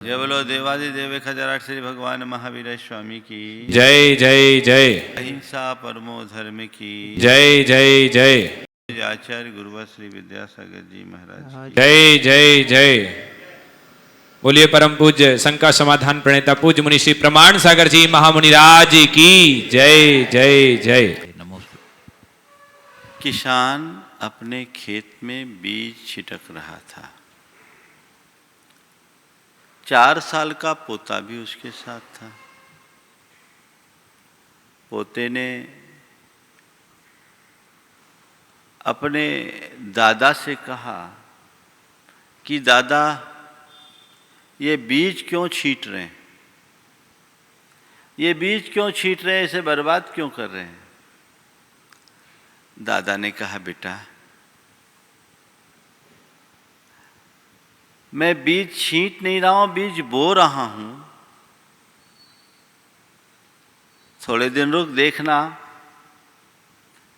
जय बोलो देवादिदेव खजराट श्री भगवान महावीर स्वामी की जय जय जय। अहिंसा परमो धर्म की जय जय जय। आचार्य गुरुवर श्री विद्यासागर जी महाराज की जय जय जय। बोलिए परम पूज्य शंका समाधान प्रणेता पूज्य मुनि श्री प्रमाण सागर जी महामुनिराज की जय जय जय। किसान अपने खेत में बीज छिटक रहा था। 4 साल का पोता भी उसके साथ था। पोते ने अपने दादा से कहा कि दादा, ये बीज क्यों छींट रहे हैं? ये बीज क्यों छींट रहे हैं? इसे बर्बाद क्यों कर रहे हैं? दादा ने कहा, बेटा, मैं बीज छींट नहीं रहा हूं, बीज बो रहा हूं। थोड़े दिन रुक, देखना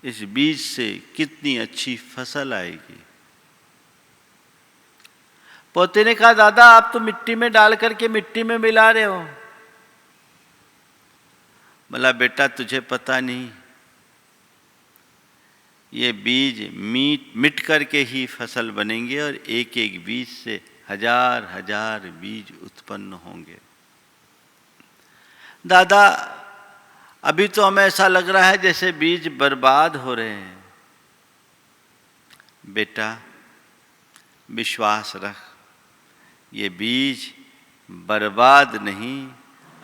इस बीज से कितनी अच्छी फसल आएगी। पोते ने कहा, दादा, आप तो मिट्टी में डाल करके मिट्टी में मिला रहे हो। बोला, बेटा, तुझे पता नहीं, ये बीज मिट करके ही फसल बनेंगे और एक एक बीज से हजार हजार बीज उत्पन्न होंगे। दादा, अभी तो हमें ऐसा लग रहा है जैसे बीज बर्बाद हो रहे हैं। बेटा, विश्वास रख, ये बीज बर्बाद नहीं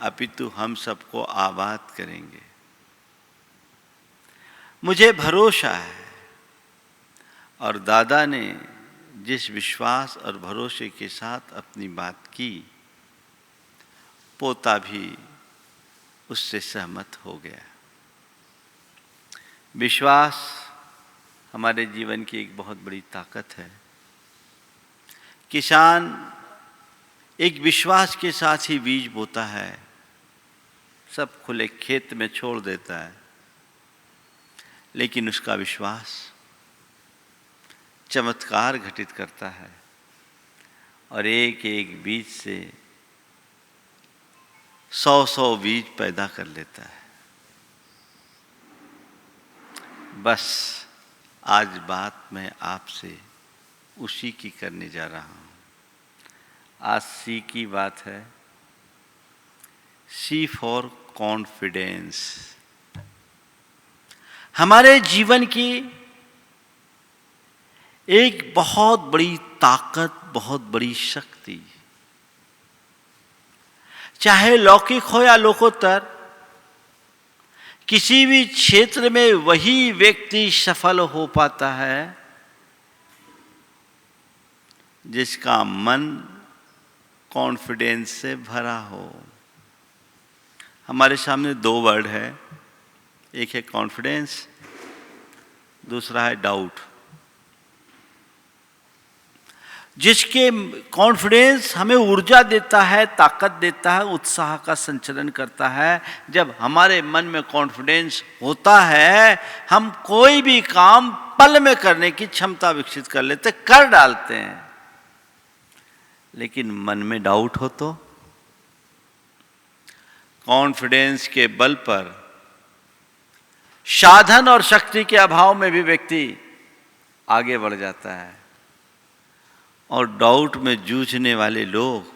अपितु हम सबको आबाद करेंगे। मुझे भरोसा है। और दादा ने जिस विश्वास और भरोसे के साथ अपनी बात की, पोता भी उससे सहमत हो गया। विश्वास हमारे जीवन की एक बहुत बड़ी ताकत है। किसान एक विश्वास के साथ ही बीज बोता है, सब खुले खेत में छोड़ देता है, लेकिन उसका विश्वास चमत्कार घटित करता है और एक एक बीज से 100-100 बीज पैदा कर लेता है। बस आज बात मैं आपसे उसी की करने जा रहा हूं। आज सी की बात है, सी फॉर कॉन्फिडेंस। हमारे जीवन की एक बहुत बड़ी ताकत, बहुत बड़ी शक्ति, चाहे लौकिक हो या लोकोत्तर, किसी भी क्षेत्र में वही व्यक्ति सफल हो पाता है जिसका मन कॉन्फिडेंस से भरा हो। हमारे सामने 2 वर्ड है, एक है कॉन्फिडेंस, दूसरा है डाउट। जिसके कॉन्फिडेंस हमें ऊर्जा देता है, ताकत देता है, उत्साह का संचलन करता है। जब हमारे मन में कॉन्फिडेंस होता है, हम कोई भी काम पल में करने की क्षमता विकसित कर लेते, कर डालते हैं। लेकिन मन में डाउट हो तो कॉन्फिडेंस के बल पर साधन और शक्ति के अभाव में भी व्यक्ति आगे बढ़ जाता है। और डाउट में जूझने वाले लोग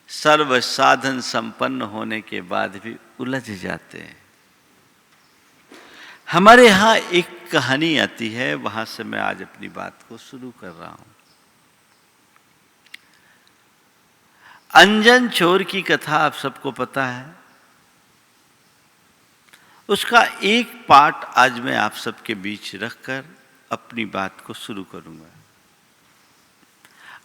सर्व साधन संपन्न होने के बाद भी उलझ जाते हैं। हमारे यहाँ एक कहानी आती है, वहां से मैं आज अपनी बात को शुरू कर रहा हूं। अंजन चोर की कथा आप सबको पता है। उसका एक पार्ट आज मैं आप सबके बीच रखकर अपनी बात को शुरू करूंगा।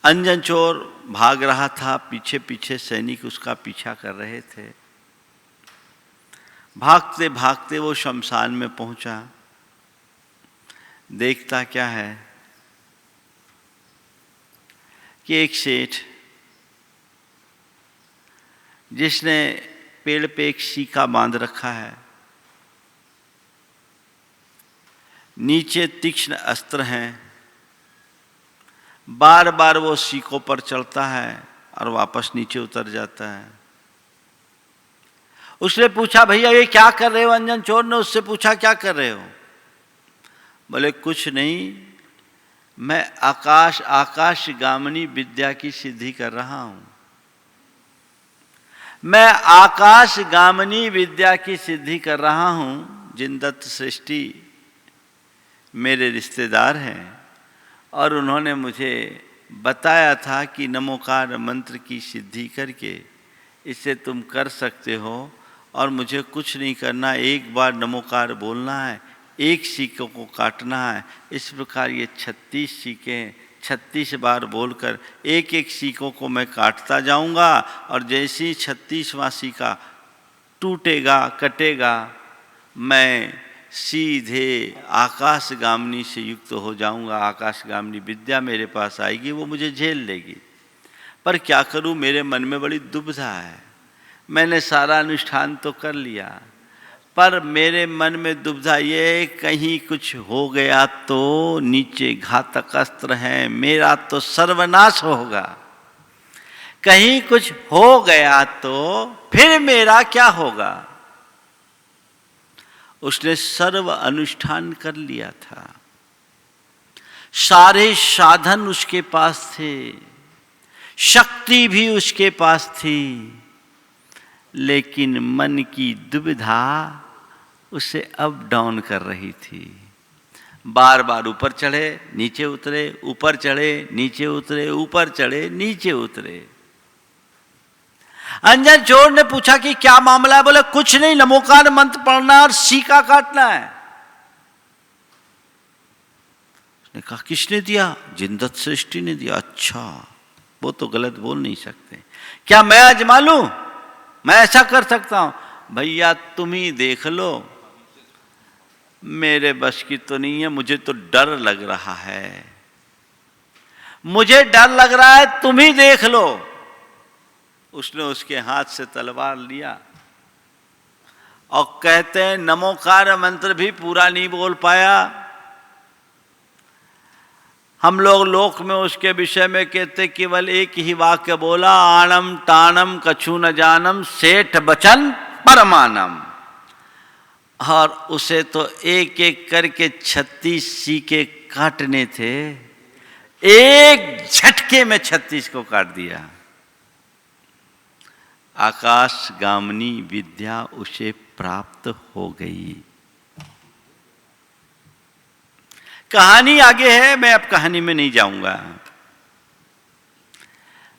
अंजन चोर भाग रहा था, पीछे पीछे सैनिक उसका पीछा कर रहे थे। भागते भागते वो शमशान में पहुंचा। देखता क्या है कि एक सेठ, जिसने पेड़ पे एक सीका बांध रखा है, नीचे तीक्ष्ण अस्त्र हैं, बार बार वो सीकों पर चढ़ता है और वापस नीचे उतर जाता है। उसने पूछा, भैया ये क्या कर रहे हो? अंजन चोर ने उससे पूछा, क्या कर रहे हो? बोले कुछ नहीं, मैं आकाशगामिनी विद्या की सिद्धि कर रहा हूं। मैं आकाशगामिनी विद्या की सिद्धि कर रहा हूं। जिनदत्त सृष्टि मेरे रिश्तेदार हैं और उन्होंने मुझे बताया था कि नमोकार मंत्र की सिद्धि करके इसे तुम कर सकते हो और मुझे कुछ नहीं करना, एक बार नमोकार बोलना है, एक सीकों को काटना है। इस प्रकार ये 36 सीकें 36 बार बोलकर एक एक सीकों को मैं काटता जाऊंगा और जैसे ही 36वां सीका टूटेगा कटेगा, मैं सीधे आकाशगामिनी से युक्त हो जाऊंगा। आकाशगामिनी विद्या मेरे पास आएगी, वो मुझे झेल लेगी। पर क्या करूं, मेरे मन में बड़ी दुविधा है। मैंने सारा अनुष्ठान तो कर लिया, पर मेरे मन में दुविधा ये, कहीं कुछ हो गया तो नीचे घातक अस्त्र है, मेरा तो सर्वनाश होगा। कहीं कुछ हो गया तो फिर मेरा क्या होगा? उसने सर्व अनुष्ठान कर लिया था, सारे साधन उसके पास थे, शक्ति भी उसके पास थी, लेकिन मन की दुविधा उसे अप डाउन कर रही थी। बार बार ऊपर चढ़े नीचे उतरे, ऊपर चढ़े नीचे उतरे, ऊपर चढ़े नीचे उतरे। अंजन चोर ने पूछा कि क्या मामला है? बोले कुछ नहीं, नमोकार मंत्र पढ़ना और सीका काटना है। उसने कहा किसने दिया? जिनदत्त सृष्टि ने दिया। अच्छा, वो तो गलत बोल नहीं सकते, क्या मैं आजमा लूं? मैं ऐसा कर सकता हूं? भैया तुम ही देख लो, मेरे बस की तो नहीं है, मुझे तो डर लग रहा है, मुझे डर लग रहा है, तुम ही देख लो। उसने उसके हाथ से तलवार लिया और कहते हैं नमोकार मंत्र भी पूरा नहीं बोल पाया। हम लोग लोक में उसके विषय में कहते केवल एक ही वाक्य बोला, आणम तानम कछु न जानम सेठ बचन परमानम। और उसे तो एक एक करके 36 सीके काटने थे, एक झटके में 36 को काट दिया। आकाशगामिनी विद्या उसे प्राप्त हो गई। कहानी आगे है, मैं अब कहानी में नहीं जाऊंगा।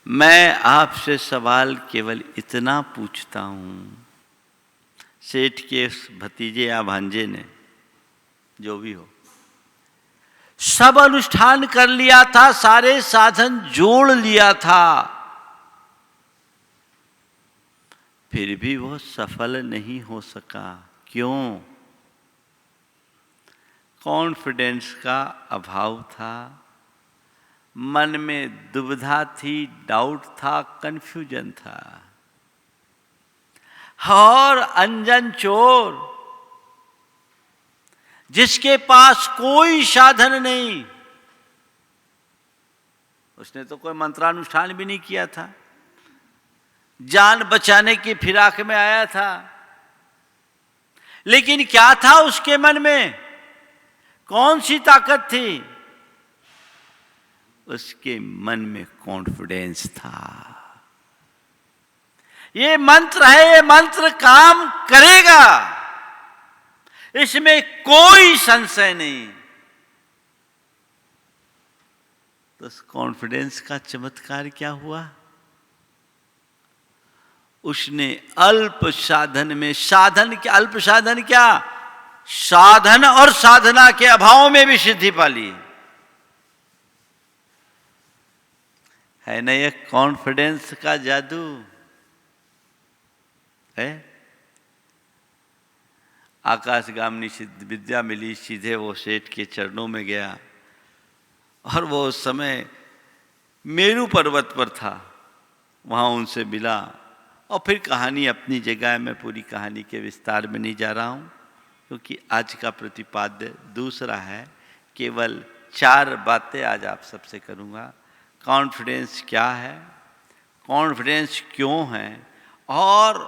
मैं आपसे सवाल केवल इतना पूछता हूं, सेठ के भतीजे या भांजे ने, जो भी हो, सब अनुष्ठान कर लिया था, सारे साधन जोड़ लिया था, फिर भी वो सफल नहीं हो सका। क्यों? कॉन्फिडेंस का अभाव था, मन में दुविधा थी, डाउट था, कंफ्यूजन था। और अंजन चोर जिसके पास कोई साधन नहीं, उसने तो कोई मंत्रानुष्ठान भी नहीं किया था, जान बचाने की फिराक में आया था, लेकिन क्या था उसके मन में? कौन सी ताकत थी? उसके मन में कॉन्फिडेंस था। ये मंत्र है, ये मंत्र काम करेगा, इसमें कोई संशय नहीं। तो उस कॉन्फिडेंस का चमत्कार क्या हुआ? उसने अल्प साधन में, साधन क्या, अल्प साधन क्या, साधन और साधना के अभाव में भी सिद्धि पा ली। है ना ये कॉन्फिडेंस का जादू है। आकाशगामिनी विद्या मिली, सीधे वो सेठ के चरणों में गया और वो उस समय मेरू पर्वत पर था, वहां उनसे मिला। और फिर कहानी अपनी जगह है, मैं पूरी कहानी के विस्तार में नहीं जा रहा हूं, क्योंकि आज का प्रतिपाद्य दूसरा है। केवल 4 बातें आज आप सबसे करूंगा। कॉन्फिडेंस क्या है, कॉन्फिडेंस क्यों है और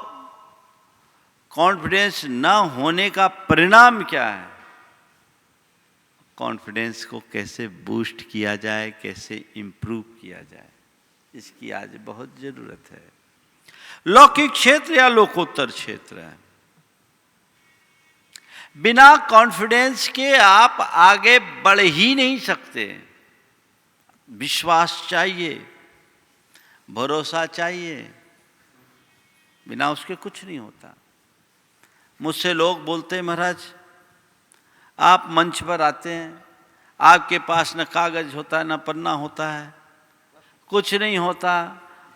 कॉन्फिडेंस ना होने का परिणाम क्या है, कॉन्फिडेंस को कैसे बूस्ट किया जाए, कैसे इम्प्रूव किया जाए, इसकी आज बहुत जरूरत है। लौकिक क्षेत्र या लोकोत्तर क्षेत्र है, बिना कॉन्फिडेंस के आप आगे बढ़ ही नहीं सकते। विश्वास चाहिए, भरोसा चाहिए, बिना उसके कुछ नहीं होता। मुझसे लोग बोलते हैं, महाराज आप मंच पर आते हैं, आपके पास न कागज होता है न पन्ना होता है, कुछ नहीं होता,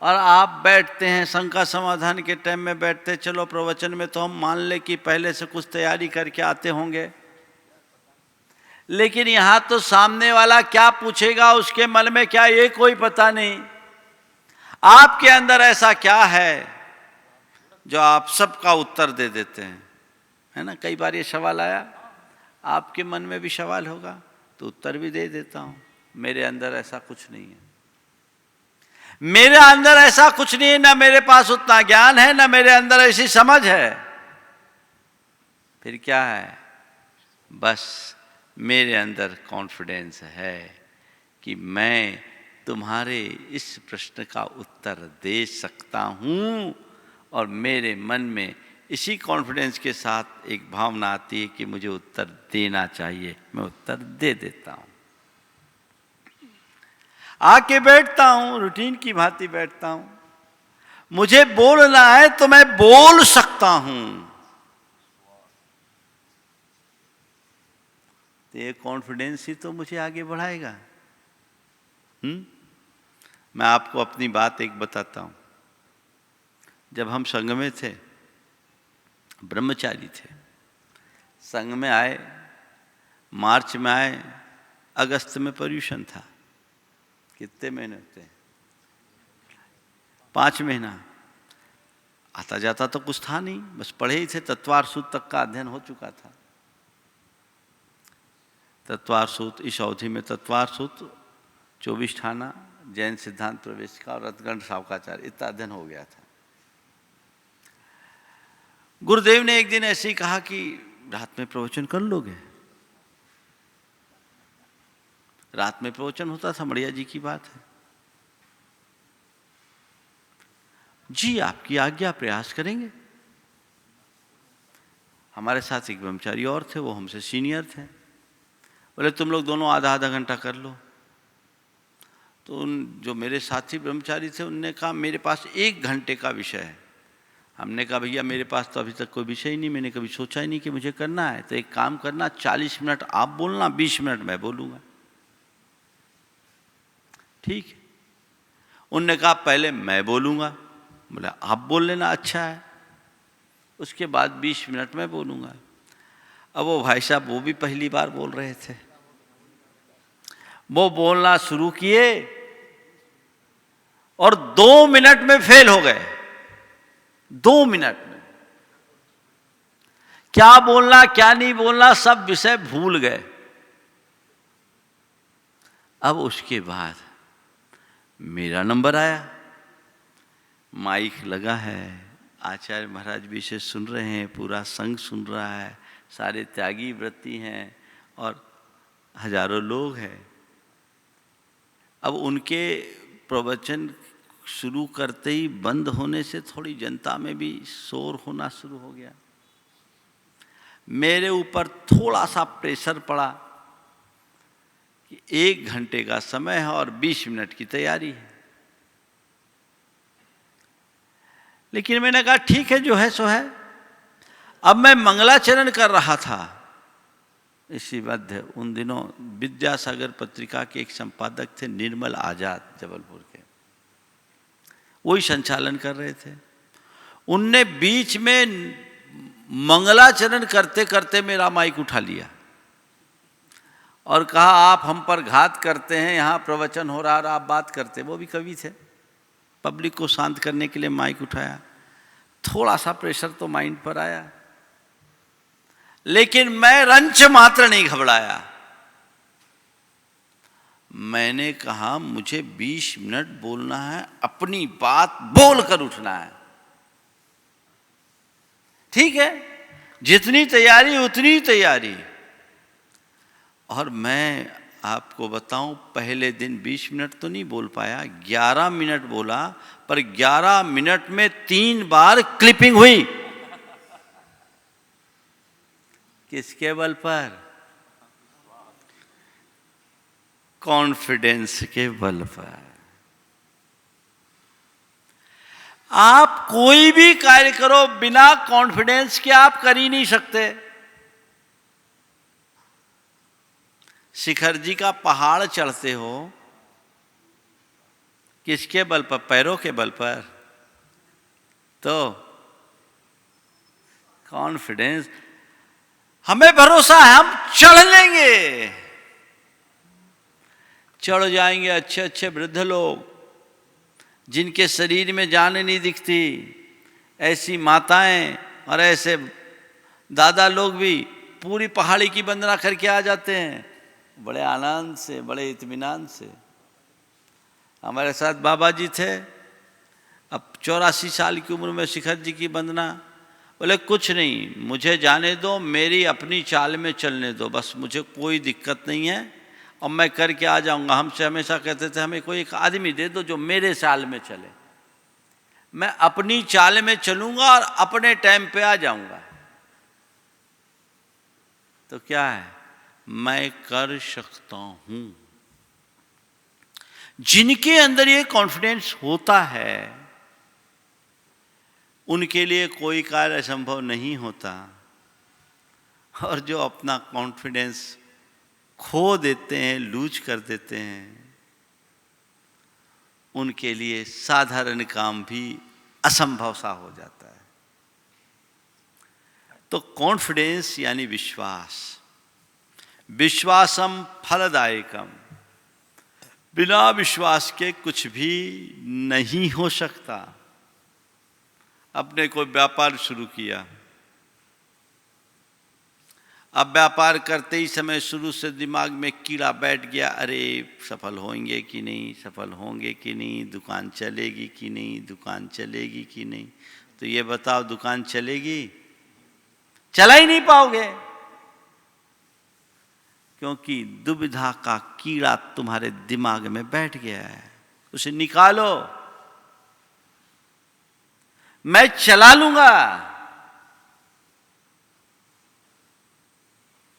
और आप बैठते हैं शंका समाधान के टाइम में बैठते, चलो प्रवचन में तो हम मान ले कि पहले से कुछ तैयारी करके आते होंगे, लेकिन यहां तो सामने वाला क्या पूछेगा, उसके मन में क्या, ये कोई पता नहीं। आपके अंदर ऐसा क्या है जो आप सबका उत्तर दे देते हैं, है ना। कई बार ये सवाल आया, आपके मन में भी सवाल होगा तो उत्तर भी दे देता हूं। मेरे अंदर ऐसा कुछ नहीं है, मेरे अंदर ऐसा कुछ नहीं है, ना मेरे पास उतना ज्ञान है, ना मेरे अंदर ऐसी समझ है। फिर क्या है, बस मेरे अंदर कॉन्फिडेंस है कि मैं तुम्हारे इस प्रश्न का उत्तर दे सकता हूं, और मेरे मन में इसी कॉन्फिडेंस के साथ एक भावना आती है कि मुझे उत्तर देना चाहिए, मैं उत्तर दे देता हूं। आके बैठता हूं, रूटीन की भांति बैठता हूं, मुझे बोलना है तो मैं बोल सकता हूं। तो ये कॉन्फिडेंस ही तो मुझे आगे बढ़ाएगा। मैं आपको अपनी बात एक बताता हूं। जब हम संघ में थे, ब्रह्मचारी थे, संघ में आए, मार्च में आए, अगस्त में पर्यूषण था। कितने महीने होते हैं, 5 महीना। आता जाता तो कुछ था नहीं, बस पढ़े ही थे, तत्वार सूत तक का अध्ययन हो चुका था। तत्वार सूत, इस अवधि में तत्वार सूत, 24 ठाना, जैन सिद्धांत प्रवेशिका और रतगंध सावकाचार्य, इतना अध्ययन हो गया था। गुरुदेव ने एक दिन ऐसे ही कहा कि रात में प्रवचन कर लोगे। रात में प्रवचन होता था, मड़िया जी की बात है। जी आपकी आज्ञा, प्रयास करेंगे। हमारे साथ एक ब्रह्मचारी और थे, वो हमसे सीनियर थे। बोले तुम लोग दोनों आधा आधा घंटा कर लो। तो उन जो मेरे साथी ब्रह्मचारी थे, उनने कहा मेरे पास 1 घंटे का विषय है। हमने कहा भैया मेरे पास तो अभी तक कोई विषय ही नहीं, मैंने कभी सोचा ही नहीं कि मुझे करना है। तो एक काम करना, 40 मिनट आप बोलना, 20 मिनट मैं बोलूँगा। ठीक है। उनने कहा पहले मैं बोलूँगा। बोला आप बोल लेना, अच्छा है। उसके बाद 20 मिनट में बोलूँगा। अब वो भाई साहब वो भी पहली बार बोल रहे थे। वो बोलना शुरू किए और 2 मिनट में फेल हो गए। 2 मिनट में क्या बोलना क्या नहीं बोलना सब विषय भूल गए। अब उसके बाद मेरा नंबर आया, माइक लगा है, आचार्य महाराज भी इसे सुन रहे हैं, पूरा संघ सुन रहा है, सारे त्यागी व्रती हैं और हजारों लोग हैं। अब उनके प्रवचन शुरू करते ही बंद होने से थोड़ी जनता में भी शोर होना शुरू हो गया। मेरे ऊपर थोड़ा सा प्रेशर पड़ा कि 1 घंटे का समय है और 20 मिनट की तैयारी है। लेकिन मैंने कहा ठीक है, जो है सो है। अब मैं मंगलाचरण कर रहा था इसी मध्य। उन दिनों विद्यासागर पत्रिका के एक संपादक थे निर्मल आजाद, जबलपुर के, वही संचालन कर रहे थे। उनने बीच में मंगलाचरण करते करते मेरा माइक उठा लिया और कहा आप हम पर घात करते हैं, यहाँ प्रवचन हो रहा और आप बात करते। वो भी कवि थे। पब्लिक को शांत करने के लिए माइक उठाया। थोड़ा सा प्रेशर तो माइंड पर आया, लेकिन मैं रंच मात्र नहीं घबराया। मैंने कहा मुझे 20 मिनट बोलना है, अपनी बात बोल कर उठना है। ठीक है, जितनी तैयारी उतनी तैयारी। और मैं आपको बताऊं, पहले दिन 20 मिनट तो नहीं बोल पाया, 11 मिनट बोला, पर 11 मिनट में 3 बार क्लिपिंग हुई। किसके बल पर? कॉन्फिडेंस के बल पर। आप कोई भी कार्य करो, बिना कॉन्फिडेंस के आप कर ही नहीं सकते। शिखर जी का पहाड़ चढ़ते हो, किसके बल पर? पैरों के बल पर। तो कॉन्फिडेंस, हमें भरोसा है हम चढ़ लेंगे। चढ़ जाएंगे अच्छे अच्छे वृद्ध लोग, जिनके शरीर में जान नहीं दिखती, ऐसी माताएं और ऐसे दादा लोग भी पूरी पहाड़ी की वंदना करके आ जाते हैं, बड़े आनंद से, बड़े इत्मीनान से। हमारे साथ बाबा जी थे, अब 84 साल की उम्र में शिखर जी की वंदना। बोले कुछ नहीं, मुझे जाने दो, मेरी अपनी चाल में चलने दो, बस मुझे कोई दिक्कत नहीं है और मैं करके आ जाऊंगा। हमसे हमेशा कहते थे हमें कोई एक आदमी दे दो जो मेरे चाल में चले, मैं अपनी चाल में चलूंगा और अपने टाइम पे आ जाऊंगा। तो क्या है, मैं कर सकता हूं। जिनके अंदर ये कॉन्फिडेंस होता है, उनके लिए कोई कार्य असंभव नहीं होता। और जो अपना कॉन्फिडेंस खो देते हैं, लूज कर देते हैं, उनके लिए साधारण काम भी असंभव सा हो जाता है। तो कॉन्फिडेंस यानी विश्वास। विश्वासम फलदायकम, बिना विश्वास के कुछ भी नहीं हो सकता। अपने कोई व्यापार शुरू किया, अब व्यापार करते ही समय शुरू से दिमाग में कीड़ा बैठ गया, अरे सफल होंगे कि नहीं, सफल होंगे कि नहीं, दुकान चलेगी कि नहीं, दुकान चलेगी कि नहीं। तो ये बताओ, दुकान चलेगी? चला ही नहीं पाओगे, क्योंकि दुविधा का कीड़ा तुम्हारे दिमाग में बैठ गया है। उसे निकालो, मैं चला लूंगा,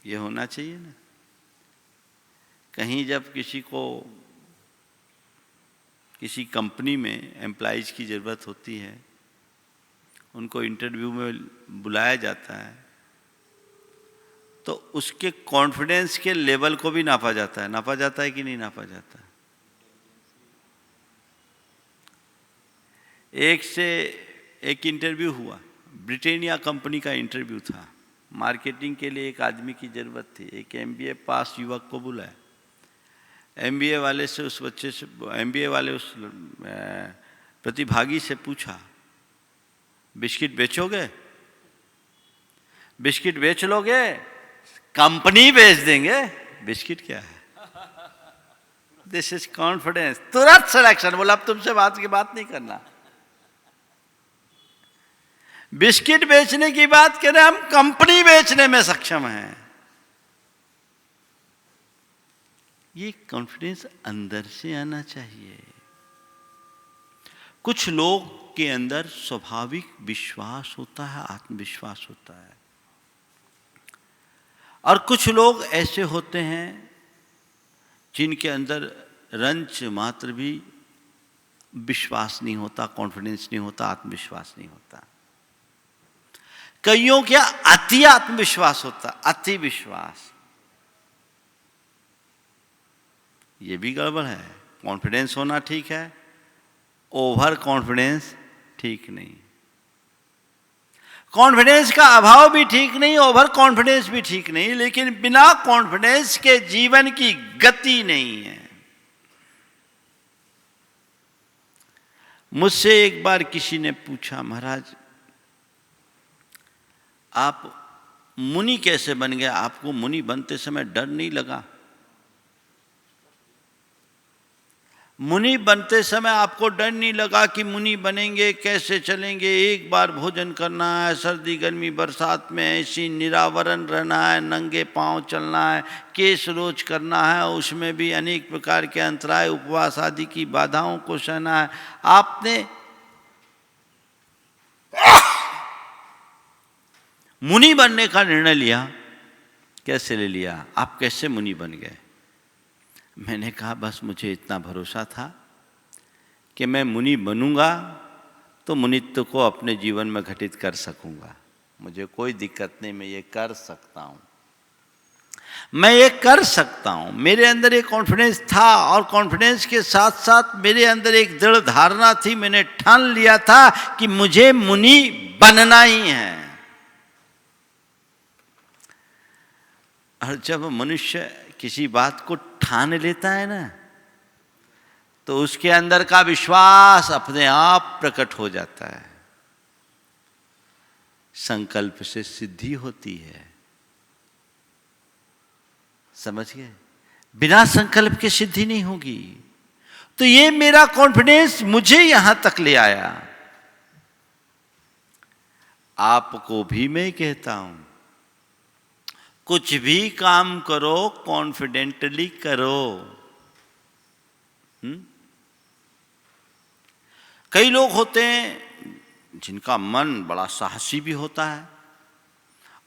ये होना चाहिए ना। कहीं जब किसी को किसी कंपनी में एम्प्लॉइज की ज़रूरत होती है, उनको इंटरव्यू में बुलाया जाता है, तो उसके कॉन्फिडेंस के लेवल को भी नापा जाता है। नापा जाता है कि नहीं नापा जाता? एक इंटरव्यू हुआ, ब्रिटेनिया कंपनी का इंटरव्यू था। मार्केटिंग के लिए एक आदमी की ज़रूरत थी। एक एमबीए पास युवक को बुलाया। एमबीए वाले से उस बच्चे से, एमबीए वाले उस प्रतिभागी से पूछा, बिस्किट बेचोगे? बिस्किट बेच लोगे? कंपनी बेच देंगे। बिस्किट क्या है? This is confidence. तुरंत सिलेक्शन। बोला अब तुमसे बात की बात नहीं करना। बिस्किट बेचने की बात करें, हम कंपनी बेचने में सक्षम हैं। ये कॉन्फिडेंस अंदर से आना चाहिए। कुछ लोग के अंदर स्वाभाविक विश्वास होता है, आत्मविश्वास होता है, और कुछ लोग ऐसे होते हैं जिनके अंदर रंच मात्र भी विश्वास नहीं होता, कॉन्फिडेंस नहीं होता, आत्मविश्वास नहीं होता। कईयों क्या अति आत्मविश्वास होता, अति विश्वास। ये भी गड़बड़ है। कॉन्फिडेंस होना ठीक है, ओवर कॉन्फिडेंस ठीक नहीं। कॉन्फिडेंस का अभाव भी ठीक नहीं, ओवर कॉन्फिडेंस भी ठीक नहीं, लेकिन बिना कॉन्फिडेंस के जीवन की गति नहीं है। मुझसे एक बार किसी ने पूछा, महाराज आप मुनि कैसे बन गए? आपको मुनि बनते समय डर नहीं लगा? मुनि बनते समय आपको डर नहीं लगा कि मुनि बनेंगे, कैसे चलेंगे, एक बार भोजन करना है, सर्दी गर्मी बरसात में ऐसी निरावरण रहना है, नंगे पांव चलना है, केस रोज करना है, उसमें भी अनेक प्रकार के अंतराय, उपवास आदि की बाधाओं को सहना है। आपने मुनि बनने का निर्णय लिया, कैसे ले लिया, आप कैसे मुनि बन गए? मैंने कहा बस मुझे इतना भरोसा था कि मैं मुनि बनूंगा तो मुनित्व को अपने जीवन में घटित कर सकूंगा, मुझे कोई दिक्कत नहीं, मैं ये कर सकता हूं, मैं ये कर सकता हूं। मेरे अंदर एक कॉन्फिडेंस था और कॉन्फिडेंस के साथ साथ मेरे अंदर एक दृढ़ धारणा थी, मैंने ठान लिया था कि मुझे मुनि बनना ही है। और जब मनुष्य किसी बात को ठान लेता है ना, तो उसके अंदर का विश्वास अपने आप प्रकट हो जाता है। संकल्प से सिद्धि होती है, समझ गए? बिना संकल्प के सिद्धि नहीं होगी। तो ये मेरा कॉन्फिडेंस मुझे यहां तक ले आया। आपको भी मैं कहता हूं, कुछ भी काम करो कॉन्फिडेंटली करो। कई लोग होते हैं जिनका मन बड़ा साहसी भी होता है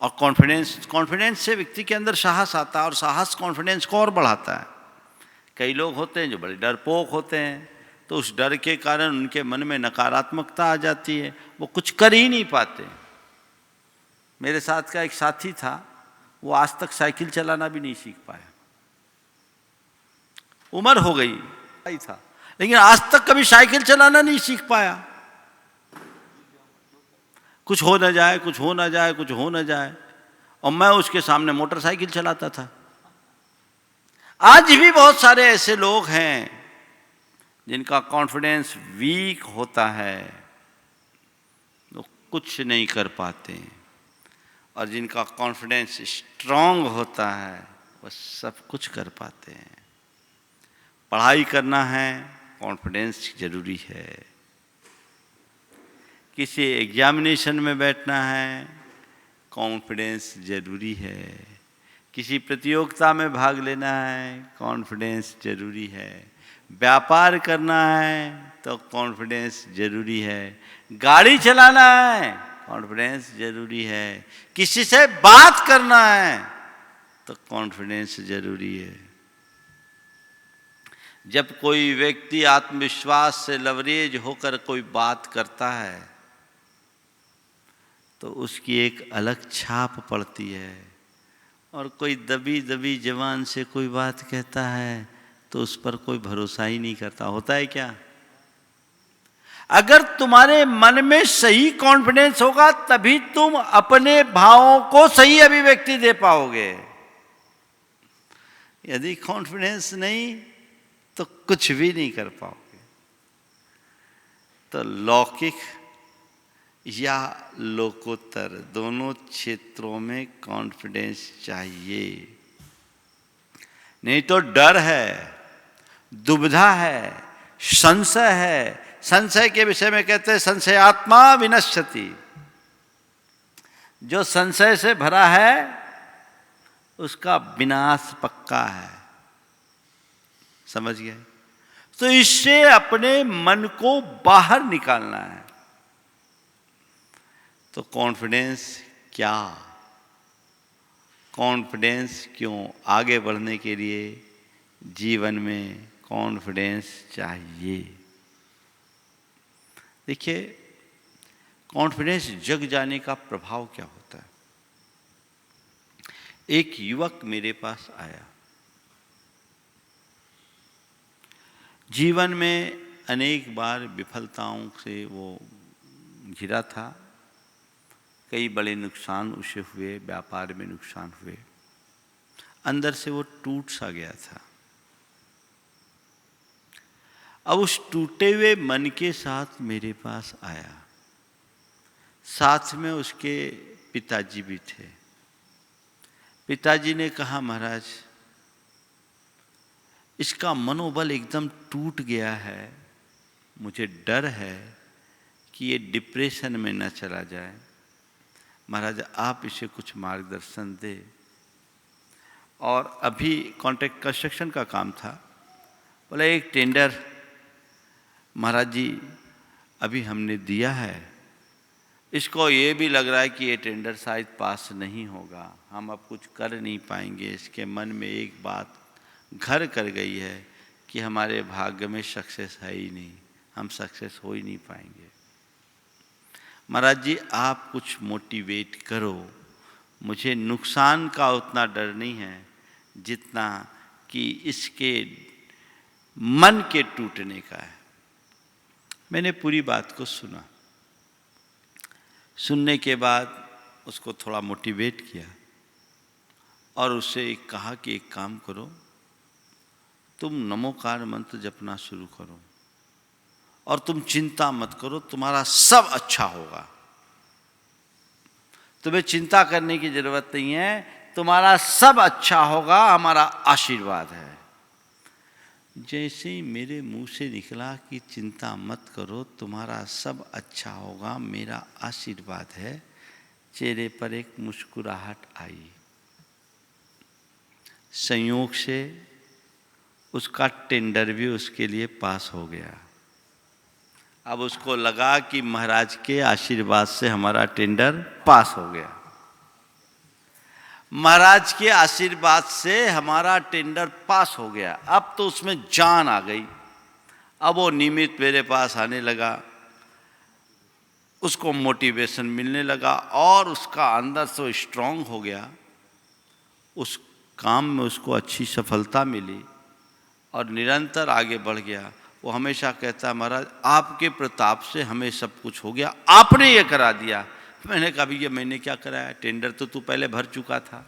और कॉन्फिडेंस से व्यक्ति के अंदर साहस आता है और साहस कॉन्फिडेंस को और बढ़ाता है। कई लोग होते हैं जो बड़े डरपोक होते हैं, तो उस डर के कारण उनके मन में नकारात्मकता आ जाती है, वो कुछ कर ही नहीं पाते। मेरे साथ का एक साथी था, वो आज तक साइकिल चलाना भी नहीं सीख पाया, उम्र हो गई था लेकिन आज तक कभी साइकिल चलाना नहीं सीख पाया। कुछ हो ना जाए, कुछ हो ना जाए, कुछ हो ना जाए, और मैं उसके सामने मोटरसाइकिल चलाता था। आज भी बहुत सारे ऐसे लोग हैं जिनका कॉन्फिडेंस वीक होता है, वो कुछ नहीं कर पाते, और जिनका कॉन्फिडेंस स्ट्रांग होता है वो सब कुछ कर पाते हैं। पढ़ाई करना है, कॉन्फिडेंस जरूरी है। किसी एग्जामिनेशन में बैठना है, कॉन्फिडेंस जरूरी है। किसी प्रतियोगिता में भाग लेना है, कॉन्फिडेंस जरूरी है। व्यापार करना है तो कॉन्फिडेंस जरूरी है। गाड़ी चलाना है, कॉन्फिडेंस जरूरी है। किसी से बात करना है तो कॉन्फिडेंस जरूरी है। जब कोई व्यक्ति आत्मविश्वास से लवरेज होकर कोई बात करता है तो उसकी एक अलग छाप पड़ती है, और कोई दबी दबी जबान से कोई बात कहता है तो उस पर कोई भरोसा ही नहीं करता। होता है क्या? अगर तुम्हारे मन में सही कॉन्फिडेंस होगा तभी तुम अपने भावों को सही अभिव्यक्ति दे पाओगे। यदि कॉन्फिडेंस नहीं तो कुछ भी नहीं कर पाओगे। तो लौकिक या लोकोत्तर दोनों क्षेत्रों में कॉन्फिडेंस चाहिए, नहीं तो डर है, दुविधा है, संशय है। संशय के विषय में कहते हैं संशयात्मा विनश्यति। जो संशय से भरा है उसका विनाश पक्का है, समझ गए? तो इससे अपने मन को बाहर निकालना है। तो कॉन्फिडेंस क्या, कॉन्फिडेंस क्यों? आगे बढ़ने के लिए जीवन में कॉन्फिडेंस चाहिए। देखिए, कॉन्फिडेंस जग जाने का प्रभाव क्या होता है। एक युवक मेरे पास आया, जीवन में अनेक बार विफलताओं से वो घिरा था। कई बड़े नुकसान उसे हुए, व्यापार में नुकसान हुए, अंदर से वो टूट सा गया था। अब उस टूटे हुए मन के साथ मेरे पास आया, साथ में उसके पिताजी भी थे। पिताजी ने कहा, महाराज इसका मनोबल एकदम टूट गया है, मुझे डर है कि ये डिप्रेशन में न चला जाए। महाराज आप इसे कुछ मार्गदर्शन दे। और अभी कॉन्ट्रैक्ट कंस्ट्रक्शन का काम था, बोला एक टेंडर महाराज जी अभी हमने दिया है, इसको ये भी लग रहा है कि ये टेंडर शायद पास नहीं होगा, हम अब कुछ कर नहीं पाएंगे। इसके मन में एक बात घर कर गई है कि हमारे भाग्य में सक्सेस है ही नहीं, हम सक्सेस हो ही नहीं पाएंगे। महाराज जी आप कुछ मोटिवेट करो, मुझे नुकसान का उतना डर नहीं है जितना कि इसके मन के टूटने का है। मैंने पूरी बात को सुना, सुनने के बाद उसको थोड़ा मोटिवेट किया और उससे कहा कि एक काम करो, तुम नमोकार मंत्र जपना शुरू करो और तुम चिंता मत करो, तुम्हारा सब अच्छा होगा, तुम्हें चिंता करने की जरूरत नहीं है, तुम्हारा सब अच्छा होगा, हमारा आशीर्वाद है। जैसे ही मेरे मुंह से निकला कि चिंता मत करो, तुम्हारा सब अच्छा होगा, मेरा आशीर्वाद है, चेहरे पर एक मुस्कुराहट आई। संयोग से उसका टेंडर भी उसके लिए पास हो गया। अब उसको लगा कि महाराज के आशीर्वाद से हमारा टेंडर पास हो गया, महाराज के आशीर्वाद से हमारा टेंडर पास हो गया। अब तो उसमें जान आ गई, अब वो नियमित मेरे पास आने लगा, उसको मोटिवेशन मिलने लगा और उसका अंदर से स्ट्रांग हो गया। उस काम में उसको अच्छी सफलता मिली और निरंतर आगे बढ़ गया। वो हमेशा कहता महाराज आपके प्रताप से हमें सब कुछ हो गया, आपने ये करा दिया। मैंने कहा भैया मैंने क्या कराया, टेंडर तो तू पहले भर चुका था,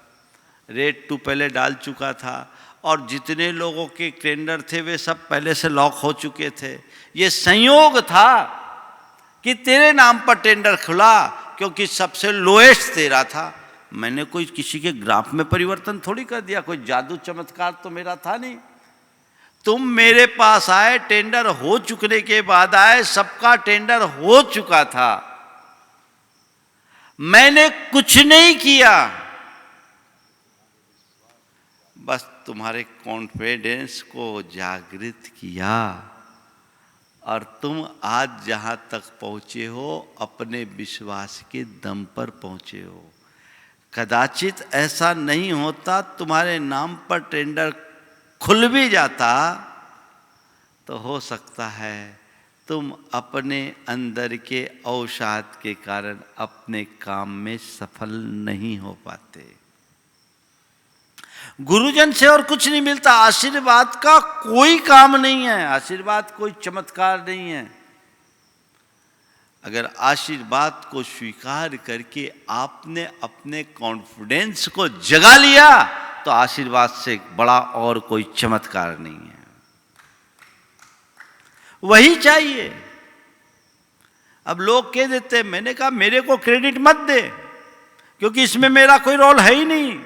रेट तू पहले डाल चुका था और जितने लोगों के टेंडर थे वे सब पहले से लॉक हो चुके थे। ये संयोग था कि तेरे नाम पर टेंडर खुला क्योंकि सबसे लोएस्ट तेरा था। मैंने कोई किसी के ग्राफ में परिवर्तन थोड़ी कर दिया, कोई जादू चमत्कार तो मेरा था नहीं। तुम मेरे पास आए, टेंडर हो चुकने के बाद आए, सबका टेंडर हो चुका था, मैंने कुछ नहीं किया, बस तुम्हारे कॉन्फिडेंस को जागृत किया और तुम आज जहां तक पहुंचे हो अपने विश्वास के दम पर पहुंचे हो। कदाचित ऐसा नहीं होता, तुम्हारे नाम पर टेंडर खुल भी जाता तो हो सकता है तुम अपने अंदर के अवसाद के कारण अपने काम में सफल नहीं हो पाते। गुरुजन से और कुछ नहीं मिलता, आशीर्वाद का कोई काम नहीं है, आशीर्वाद कोई चमत्कार नहीं है। अगर आशीर्वाद को स्वीकार करके आपने अपने कॉन्फिडेंस को जगा लिया तो आशीर्वाद से बड़ा और कोई चमत्कार नहीं है। वही चाहिए। अब लोग कह देते, मैंने कहा मेरे को क्रेडिट मत दे क्योंकि इसमें मेरा कोई रोल है ही नहीं।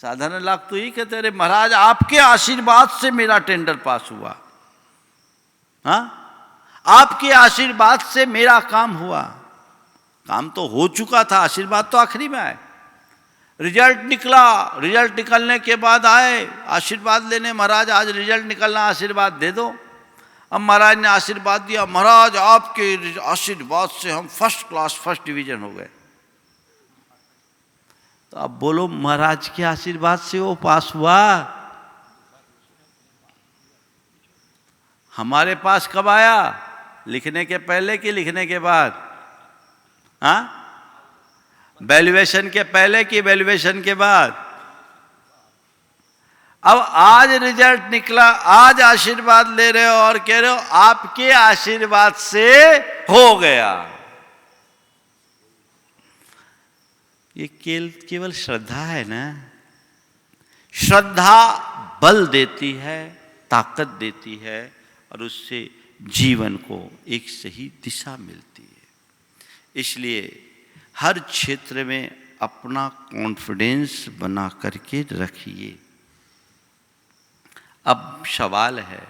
साधारण लोग तो यही कहते, अरे महाराज आपके आशीर्वाद से मेरा टेंडर पास हुआ, हाँ आपके आशीर्वाद से मेरा काम हुआ। काम तो हो चुका था, आशीर्वाद तो आखिरी में आए। रिजल्ट निकला, रिजल्ट निकलने के बाद आए आशीर्वाद लेने, महाराज आज रिजल्ट निकलना, आशीर्वाद दे दो। अब महाराज ने आशीर्वाद दिया, महाराज आपके आशीर्वाद से हम फर्स्ट क्लास फर्स्ट डिवीजन हो गए। तो अब बोलो महाराज के आशीर्वाद से वो पास हुआ, हमारे पास कब आया? लिखने के पहले कि लिखने के बाद? हाँ, वैल्यूएशन के पहले कि वैल्यूएशन के बाद? अब आज रिजल्ट निकला, आज आशीर्वाद ले रहे हो और कह रहे हो आपके आशीर्वाद से हो गया। ये केवल श्रद्धा है ना। श्रद्धा बल देती है, ताकत देती है और उससे जीवन को एक सही दिशा मिलती है। इसलिए हर क्षेत्र में अपना कॉन्फिडेंस बना करके रखिए। अब सवाल है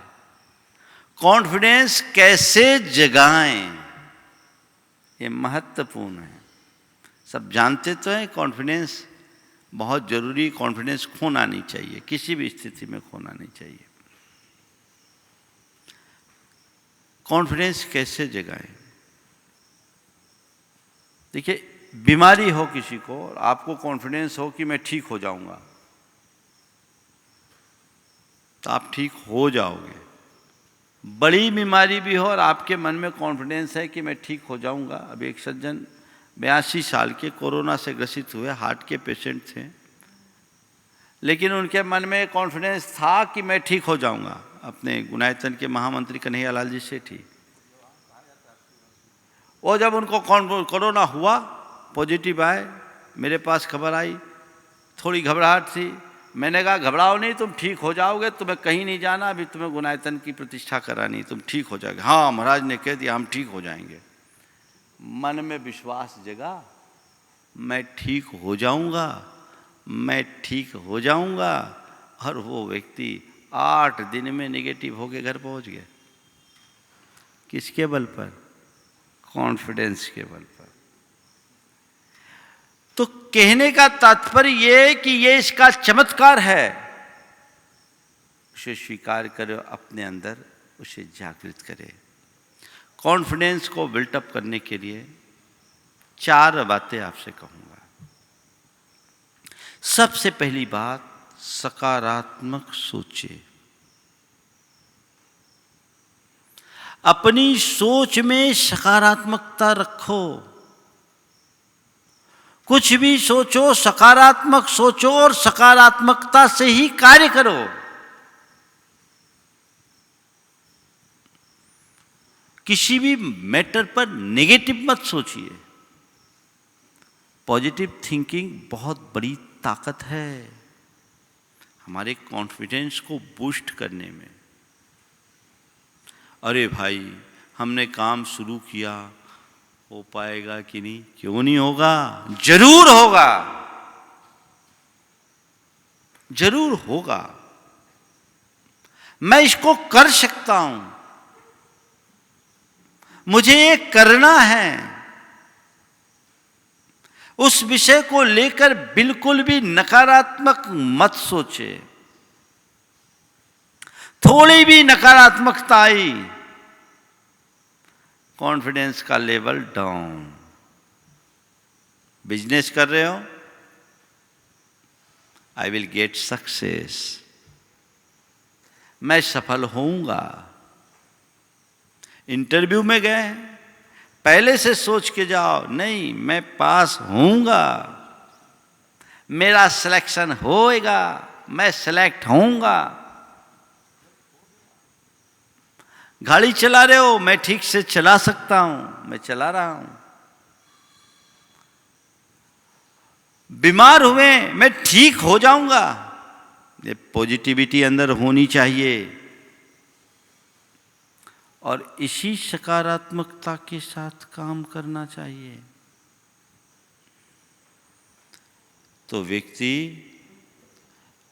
कॉन्फिडेंस कैसे जगाएं, ये महत्वपूर्ण है। सब जानते तो हैं कॉन्फिडेंस बहुत जरूरी, कॉन्फिडेंस खोना नहीं चाहिए, किसी भी स्थिति में खोना नहीं चाहिए। कॉन्फिडेंस कैसे जगाएं? देखिए, बीमारी हो किसी को और आपको कॉन्फिडेंस हो कि मैं ठीक हो जाऊंगा, तो आप ठीक हो जाओगे। बड़ी बीमारी भी हो और आपके मन में कॉन्फिडेंस है कि मैं ठीक हो जाऊंगा। अभी एक सज्जन 82 साल के कोरोना से ग्रसित हुए, हार्ट के पेशेंट थे, लेकिन उनके मन में कॉन्फिडेंस था कि मैं ठीक हो जाऊंगा। अपने गुनायतन के महामंत्री कन्हैयालाल जी से थी। वो जब उनको कोरोना हुआ, पॉजिटिव आए, मेरे पास खबर आई, थोड़ी घबराहट थी। मैंने कहा घबराओ नहीं, तुम ठीक हो जाओगे, तुम्हें कहीं नहीं जाना, अभी तुम्हें गुनायतन की प्रतिष्ठा करानी, तुम ठीक हो जाओगे। हाँ, महाराज ने कह दिया हम ठीक हो जाएंगे। मन में विश्वास जगा, मैं ठीक हो जाऊंगा, मैं ठीक हो जाऊंगा। और वो व्यक्ति 8 दिन में नेगेटिव होके घर पहुंच गया। किसके बल पर? कॉन्फिडेंस के बल पर। तो कहने का तात्पर्य ये कि ये इसका चमत्कार है, उसे स्वीकार करो, अपने अंदर उसे जागृत करे। कॉन्फिडेंस को बिल्टअप करने के लिए 4 बातें आपसे कहूंगा। सबसे पहली बात, सकारात्मक सोचे। अपनी सोच में सकारात्मकता रखो। कुछ भी सोचो, सकारात्मक सोचो और सकारात्मकता से ही कार्य करो। किसी भी मैटर पर नेगेटिव मत सोचिए। पॉजिटिव थिंकिंग बहुत बड़ी ताकत है हमारे कॉन्फिडेंस को बूस्ट करने में। अरे भाई, हमने काम शुरू किया, हो पाएगा कि नहीं? क्यों नहीं होगा? जरूर होगा, जरूर होगा। मैं इसको कर सकता हूं, मुझे ये करना है। उस विषय को लेकर बिल्कुल भी नकारात्मक मत सोचे। थोड़ी भी नकारात्मकता आई, कॉन्फिडेंस का लेवल डाउन। बिजनेस कर रहे हो, आई विल गेट सक्सेस, मैं सफल होऊंगा। इंटरव्यू में गए, पहले से सोच के जाओ, नहीं मैं पास होऊंगा, मेरा सिलेक्शन होएगा, मैं सिलेक्ट होऊंगा। गाड़ी चला रहे हो, मैं ठीक से चला सकता हूं, मैं चला रहा हूं। बीमार हुए, मैं ठीक हो जाऊंगा। ये पॉजिटिविटी अंदर होनी चाहिए और इसी सकारात्मकता के साथ काम करना चाहिए, तो व्यक्ति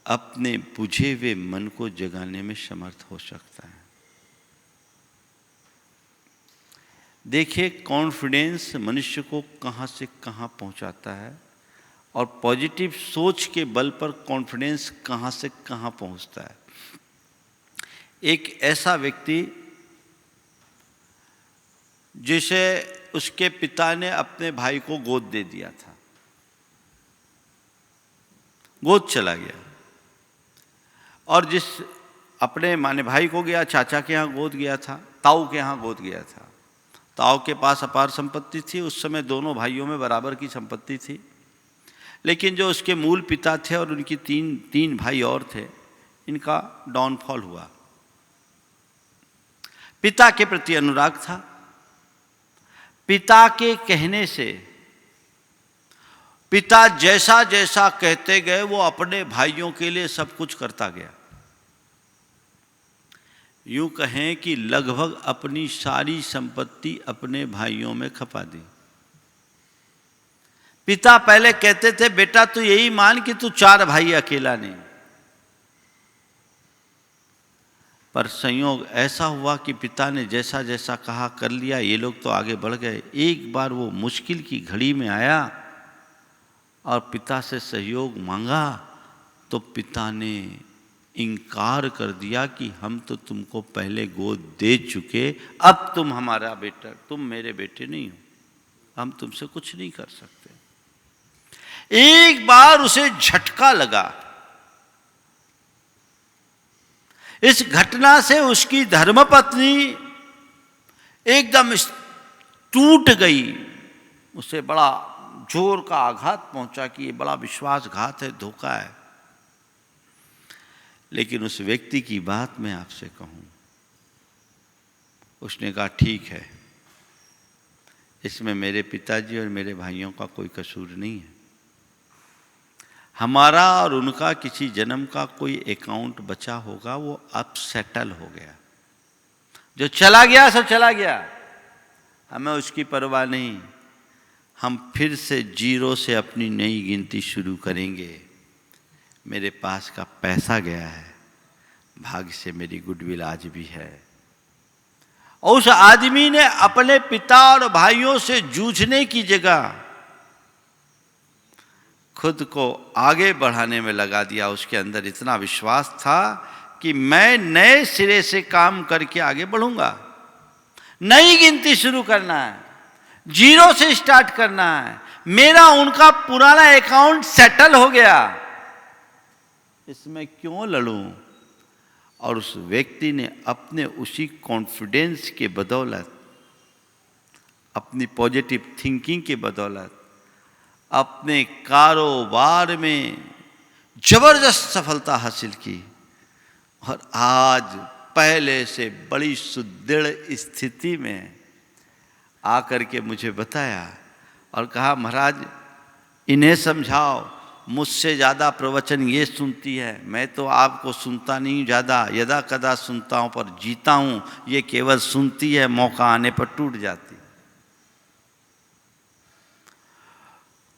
अपने बुझे हुए मन को जगाने में समर्थ हो सकता है। देखिए, कॉन्फिडेंस मनुष्य को कहां से कहां पहुंचाता है और पॉजिटिव सोच के बल पर कॉन्फिडेंस कहां से कहां पहुंचता है। एक ऐसा व्यक्ति जिसे उसके पिता ने अपने भाई को गोद दे दिया था, गोद चला गया, और जिस अपने माने भाई को गया, चाचा के यहाँ गोद गया था, ताऊ के यहाँ गोद गया था। ताऊ के पास अपार संपत्ति थी, उस समय दोनों भाइयों में बराबर की संपत्ति थी, लेकिन जो उसके मूल पिता थे और उनकी तीन भाई और थे, इनका डाउनफॉल हुआ। पिता के प्रति अनुराग था, पिता के कहने से, पिता जैसा जैसा कहते गए वो अपने भाइयों के लिए सब कुछ करता गया। यूं कहें कि लगभग अपनी सारी संपत्ति अपने भाइयों में खपा दी। पिता पहले कहते थे, बेटा तू यही मान कि तू 4 भाई अकेला नहीं, पर संयोग ऐसा हुआ कि पिता ने जैसा जैसा कहा कर लिया, ये लोग तो आगे बढ़ गए। एक बार वो मुश्किल की घड़ी में आया और पिता से सहयोग मांगा तो पिता ने इनकार कर दिया कि हम तो तुमको पहले गोद दे चुके, अब तुम हमारा बेटा, तुम मेरे बेटे नहीं हो, हम तुमसे कुछ नहीं कर सकते। एक बार उसे झटका लगा। इस घटना से उसकी धर्मपत्नी एकदम टूट गई। उसे बड़ा जोर का आघात पहुंचा कि ये बड़ा विश्वासघात है, धोखा है। लेकिन उस व्यक्ति की बात मैं आपसे कहूं, उसने कहा ठीक है, इसमें मेरे पिताजी और मेरे भाइयों का कोई कसूर नहीं है, हमारा और उनका किसी जन्म का कोई अकाउंट बचा होगा, वो अब सेटल हो गया। जो चला गया सो चला गया, हमें उसकी परवाह नहीं। हम फिर से जीरो से अपनी नई गिनती शुरू करेंगे। मेरे पास का पैसा गया है, भाग्य से मेरी गुडविल आज भी है। और उस आदमी ने अपने पिता और भाइयों से जूझने की जगह खुद को आगे बढ़ाने में लगा दिया। उसके अंदर इतना विश्वास था कि मैं नए सिरे से काम करके आगे बढ़ूंगा, नई गिनती शुरू करना है, जीरो से स्टार्ट करना है, मेरा उनका पुराना अकाउंट सेटल हो गया, इसमें क्यों लड़ूं। और उस व्यक्ति ने अपने उसी कॉन्फिडेंस के बदौलत, अपनी पॉजिटिव थिंकिंग के बदौलत अपने कारोबार में जबरदस्त सफलता हासिल की और आज पहले से बड़ी सुदृढ़ स्थिति में आकर के मुझे बताया और कहा महाराज इन्हें समझाओ, मुझसे ज़्यादा प्रवचन ये सुनती है, मैं तो आपको सुनता नहीं ज़्यादा, यदा कदा सुनता हूँ पर जीता हूँ, ये केवल सुनती है, मौका आने पर टूट जाती।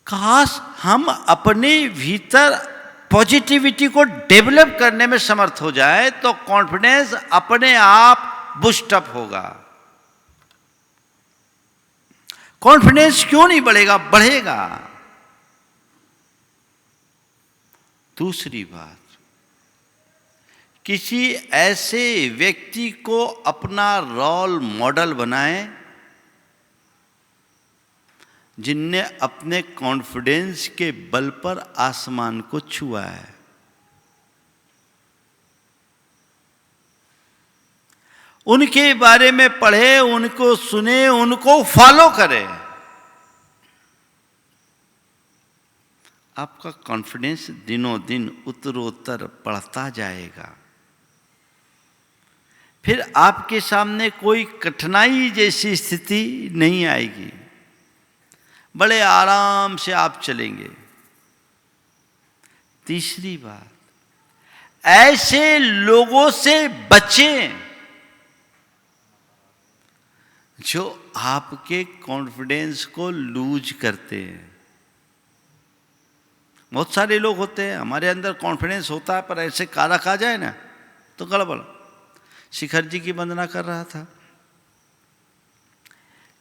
काश हम अपने भीतर पॉजिटिविटी को डेवलप करने में समर्थ हो जाए तो कॉन्फिडेंस अपने आप बूस्टअप होगा। कॉन्फिडेंस क्यों नहीं बढ़ेगा? बढ़ेगा। दूसरी बात, किसी ऐसे व्यक्ति को अपना रोल मॉडल बनाएं जिनने अपने कॉन्फिडेंस के बल पर आसमान को छुआ है। उनके बारे में पढ़े, उनको सुने, उनको फॉलो करें। आपका कॉन्फिडेंस दिनों दिन उत्तरोत्तर बढ़ता जाएगा। फिर आपके सामने कोई कठिनाई जैसी स्थिति नहीं आएगी, बड़े आराम से आप चलेंगे। तीसरी बात, ऐसे लोगों से बचें जो आपके कॉन्फिडेंस को लूज करते हैं। बहुत सारे लोग होते हैं, हमारे अंदर कॉन्फिडेंस होता है पर ऐसे कारक आ जाए ना तो गड़बड़। शिखर जी की वंदना कर रहा था,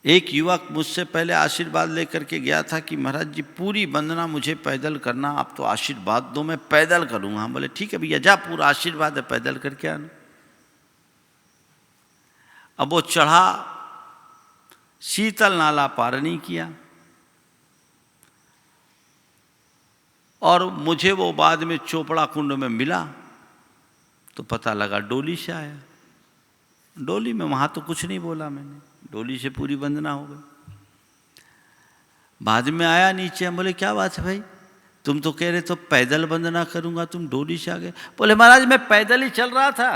एक युवक मुझसे पहले आशीर्वाद लेकर के गया था कि महाराज जी पूरी वंदना मुझे पैदल करना, आप तो आशीर्वाद दो, मैं पैदल करूँगा। हम बोले ठीक है भैया, जा, पूरा आशीर्वाद है, पैदल करके आना। अब वो चढ़ा, शीतल नाला पार नहीं किया और मुझे वो बाद में चोपड़ा कुंड में मिला तो पता लगा डोली से आया। डोली में, वहाँ तो कुछ नहीं बोला मैंने, डोली से पूरी वंदना हो गई। बाद में आया नीचे, हम बोले क्या बात है भाई, तुम तो कह रहे तो पैदल वंदना करूंगा, तुम डोली से आ गए। बोले महाराज मैं पैदल ही चल रहा था,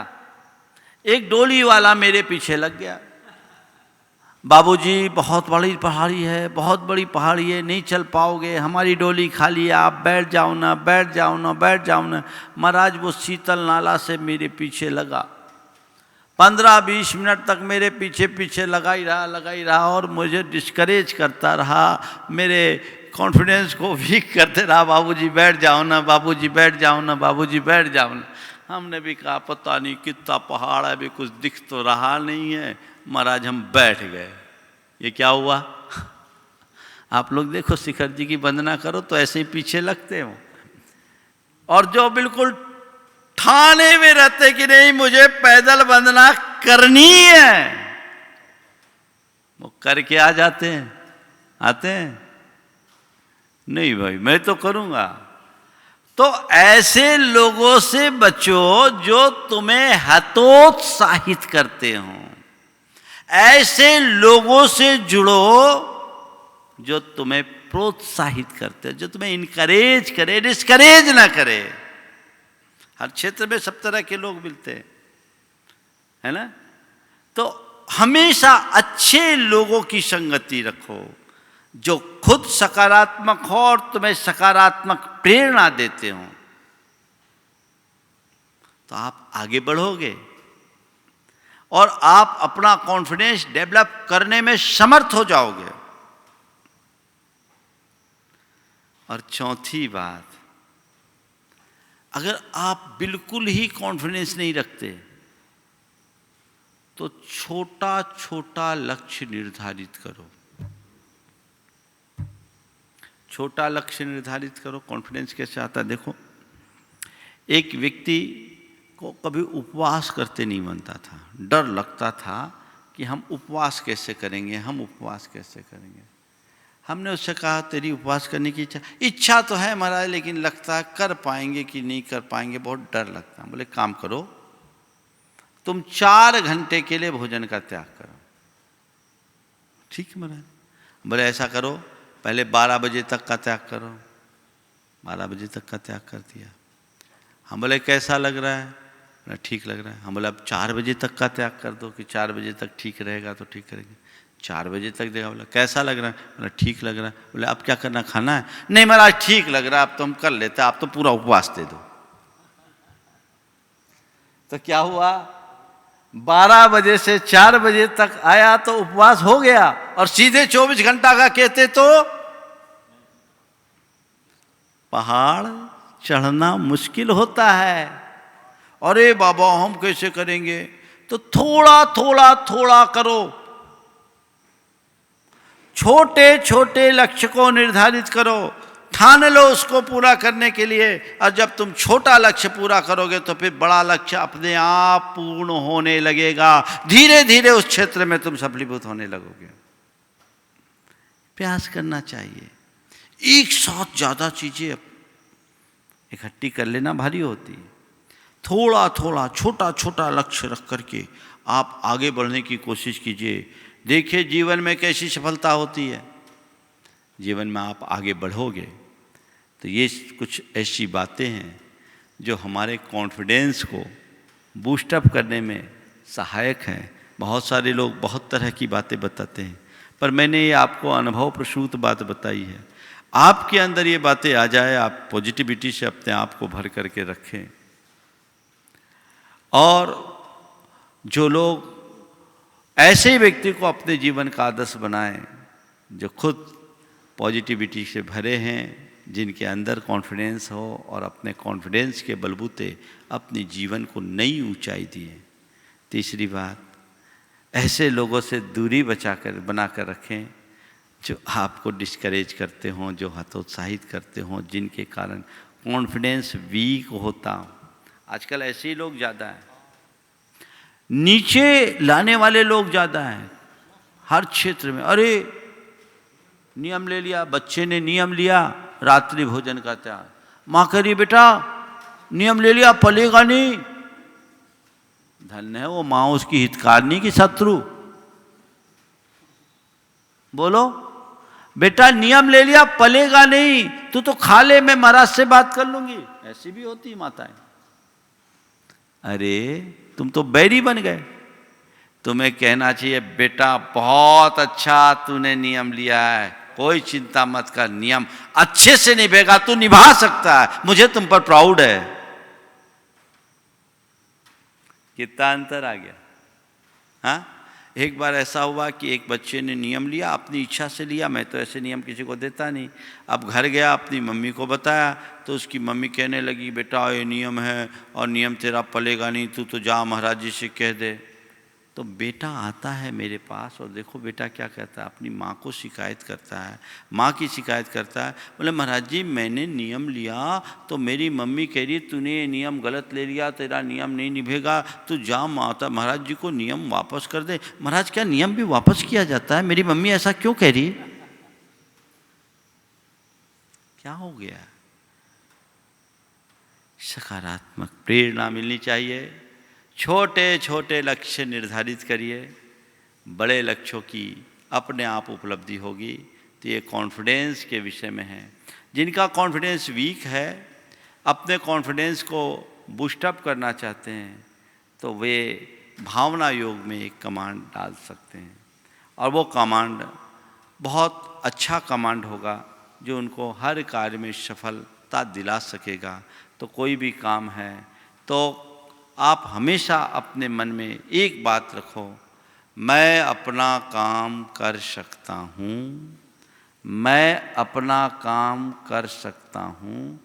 एक डोली वाला मेरे पीछे लग गया। बाबूजी बहुत बड़ी पहाड़ी है, बहुत बड़ी पहाड़ी है, नहीं चल पाओगे, हमारी डोली खाली है, आप बैठ जाओ ना, बैठ जाओ ना, बैठ जाओ ना। महाराज वो शीतल नाला से मेरे पीछे लगा, 15-20 मिनट तक मेरे पीछे पीछे लगा ही रहा और मुझे डिस्करेज करता रहा, मेरे कॉन्फिडेंस को वीक करते रहा। बाबूजी बैठ जाओ ना, बाबूजी बैठ जाओ ना, बाबूजी बैठ जाओ ना। हमने भी कहा पता नहीं कितना पहाड़ है, अभी कुछ दिख तो रहा नहीं है, महाराज हम बैठ गए। ये क्या हुआ? आप लोग देखो शिखर जी की वंदना करो तो ऐसे ही पीछे लगते हो, और जो बिल्कुल ठाने में रहते कि नहीं मुझे पैदल वंदना करनी है, वो करके आ जाते हैं। आते हैं नहीं भाई मैं तो करूंगा। तो ऐसे लोगों से बचो जो तुम्हें हतोत्साहित करते हो। ऐसे लोगों से जुड़ो जो तुम्हें प्रोत्साहित करते, जो तुम्हें इनकरेज करे, डिस्करेज ना करे। हर क्षेत्र में सब तरह के लोग मिलते हैं, है ना? तो हमेशा अच्छे लोगों की संगति रखो जो खुद सकारात्मक हो और तुम्हें सकारात्मक प्रेरणा देते हो, तो आप आगे बढ़ोगे और आप अपना कॉन्फिडेंस डेवलप करने में समर्थ हो जाओगे। और चौथी बात, अगर आप बिल्कुल ही कॉन्फिडेंस नहीं रखते तो छोटा छोटा लक्ष्य निर्धारित करो। छोटा लक्ष्य निर्धारित करो। कॉन्फिडेंस कैसे आता है? देखो, एक व्यक्ति को कभी उपवास करते नहीं बनता था, डर लगता था कि हम उपवास कैसे करेंगे, हम उपवास कैसे करेंगे। हमने उससे कहा तेरी उपवास करने की इच्छा तो है महाराज, लेकिन लगता है कर पाएंगे कि नहीं कर पाएंगे, बहुत डर लगता है। बोले काम करो, तुम 4 घंटे के लिए भोजन का त्याग करो। ठीक है महाराज। बोले ऐसा करो, पहले 12 बजे तक का त्याग करो। 12 बजे तक का त्याग कर दिया। हम बोले कैसा लग रहा है? बोले ठीक लग रहा है। हम बोले अब 4 बजे तक का त्याग कर दो कि 4 बजे तक ठीक रहेगा तो ठीक करेंगे। 4 बजे तक देखा। बोला कैसा लग रहा है? बोला ठीक लग रहा है। बोले अब क्या करना, खाना है? नहीं महाराज ठीक लग रहा है, अब तो हम कर लेते, आप तो पूरा उपवास दे दो। तो क्या हुआ? 12 बजे से 4 बजे तक आया तो उपवास हो गया, और सीधे 24 घंटा का कहते तो पहाड़ चढ़ना मुश्किल होता है। अरे बाबा हम कैसे करेंगे? तो थोड़ा थोड़ा थोड़ा करो। छोटे छोटे लक्ष्य को निर्धारित करो, ठान लो उसको पूरा करने के लिए, और जब तुम छोटा लक्ष्य पूरा करोगे तो फिर बड़ा लक्ष्य अपने आप पूर्ण होने लगेगा। धीरे धीरे उस क्षेत्र में तुम सफलीभूत होने लगोगे। प्रयास करना चाहिए। एक साथ ज़्यादा चीज़ें इकट्ठी कर लेना भारी होती है। थोड़ा थोड़ा छोटा छोटा लक्ष्य रख करके आप आगे बढ़ने की कोशिश कीजिए। देखिए जीवन में कैसी सफलता होती है। जीवन में आप आगे बढ़ोगे तो ये कुछ ऐसी बातें हैं जो हमारे कॉन्फिडेंस को बूस्टअप करने में सहायक हैं। बहुत सारे लोग बहुत तरह की बातें बताते हैं, पर मैंने ये आपको अनुभव प्रसूत बात बताई है। आपके अंदर ये बातें आ जाए, आप पॉजिटिविटी से अपने आप को भर करके रखें। और जो लोग ऐसे व्यक्ति को अपने जीवन का आदर्श बनाएं जो खुद पॉजिटिविटी से भरे हैं, जिनके अंदर कॉन्फिडेंस हो और अपने कॉन्फिडेंस के बलबूते अपने जीवन को नई ऊंचाई दिए। तीसरी बात, ऐसे लोगों से दूरी बनाकर रखें जो आपको डिस्करेज करते हों, जो हतोत्साहित करते हों, जिनके कारण कॉन्फिडेंस वीक होता हो। आजकल ऐसे ही लोग ज़्यादा हैं, नीचे लाने वाले लोग ज़्यादा हैं हर क्षेत्र में। अरे नियम ले लिया, बच्चे ने नियम लिया रात्रि भोजन का त्याग, माँ कह रही बेटा नियम ले लिया पलेगा नहीं। धन्य है वो माँ, उसकी हितकारिणी की शत्रु। बोलो बेटा नियम ले लिया पलेगा नहीं, तू तो खा ले, मैं महाराज से बात कर लूंगी। ऐसी भी होती माताएं। अरे तुम तो बैरी बन गए। तुम्हें कहना चाहिए बेटा बहुत अच्छा तूने नियम लिया है, कोई चिंता मत कर, नियम अच्छे से निभेगा, तू निभा सकता है, मुझे तुम पर प्राउड है। कितना अंतर आ गया। हाँ, एक बार ऐसा हुआ कि एक बच्चे ने नियम लिया, अपनी इच्छा से लिया, मैं तो ऐसे नियम किसी को देता नहीं। अब घर गया, अपनी मम्मी को बताया, तो उसकी मम्मी कहने लगी, बेटा ये नियम है और नियम तेरा पलेगा नहीं, तू तो जा महाराज जी से कह दे। तो बेटा आता है मेरे पास और देखो बेटा क्या कहता है, अपनी माँ को शिकायत करता है, माँ की शिकायत करता है। बोले महाराज जी मैंने नियम लिया तो मेरी मम्मी कह रही तूने ये नियम गलत ले लिया, तेरा नियम नहीं निभेगा, तू जा माता महाराज जी को नियम वापस कर दे। महाराज क्या नियम भी वापस किया जाता है? मेरी मम्मी ऐसा क्यों कह रही है? क्या हो गया? सकारात्मक प्रेरणा मिलनी चाहिए। छोटे छोटे लक्ष्य निर्धारित करिए, बड़े लक्ष्यों की अपने आप उपलब्धि होगी। तो ये कॉन्फिडेंस के विषय में है। जिनका कॉन्फिडेंस वीक है, अपने कॉन्फिडेंस को बूस्टअप करना चाहते हैं, तो वे भावना योग में एक कमांड डाल सकते हैं और वो कमांड बहुत अच्छा कमांड होगा जो उनको हर कार्य में सफलता दिला सकेगा। तो कोई भी काम है तो आप हमेशा अपने मन में एक बात रखो, मैं अपना काम कर सकता हूँ, मैं अपना काम कर सकता हूँ।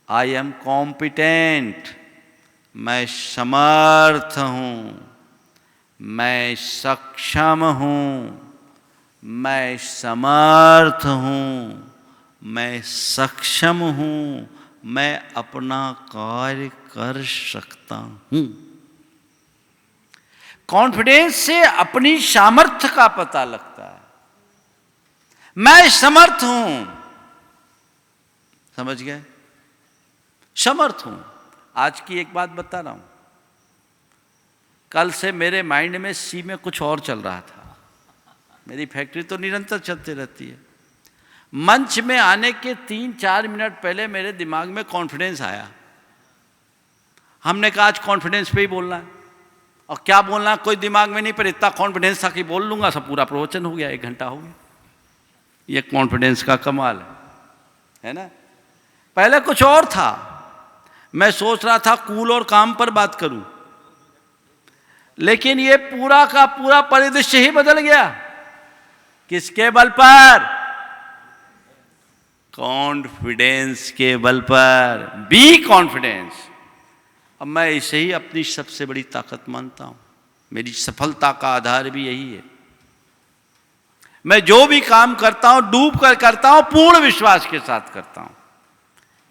आई एम कॉम्पिटेंट, मैं समर्थ हूँ, मैं सक्षम हूँ, मैं समर्थ हूँ, मैं सक्षम हूँ, मैं अपना कार्य कर सकता हूं। कॉन्फिडेंस से अपनी सामर्थ्य का पता लगता है। मैं समर्थ हूं, समझ गए? समर्थ हूं। आज की एक बात बता रहा हूं, कल से मेरे माइंड में सी में कुछ और चल रहा था। मेरी फैक्ट्री तो निरंतर चलती रहती है। मंच में आने के 3-4 मिनट पहले मेरे दिमाग में कॉन्फिडेंस आया। हमने कहा आज कॉन्फिडेंस पे ही बोलना है, और क्या बोलना है कोई दिमाग में नहीं, पर इतना कॉन्फिडेंस था कि बोल लूंगा, सब पूरा प्रवचन हो गया, 1 घंटा हो गया। ये कॉन्फिडेंस का कमाल है ना? पहले कुछ और था, मैं सोच रहा था कूल और काम पर बात करूं, लेकिन ये पूरा का पूरा परिदृश्य ही बदल गया। किसके बल पर? कॉन्फिडेंस के बल पर। Be confidence. अब मैं इसे ही अपनी सबसे बड़ी ताकत मानता हूं। मेरी सफलता का आधार भी यही है। मैं जो भी काम करता हूं डूब कर करता हूं, पूर्ण विश्वास के साथ करता हूं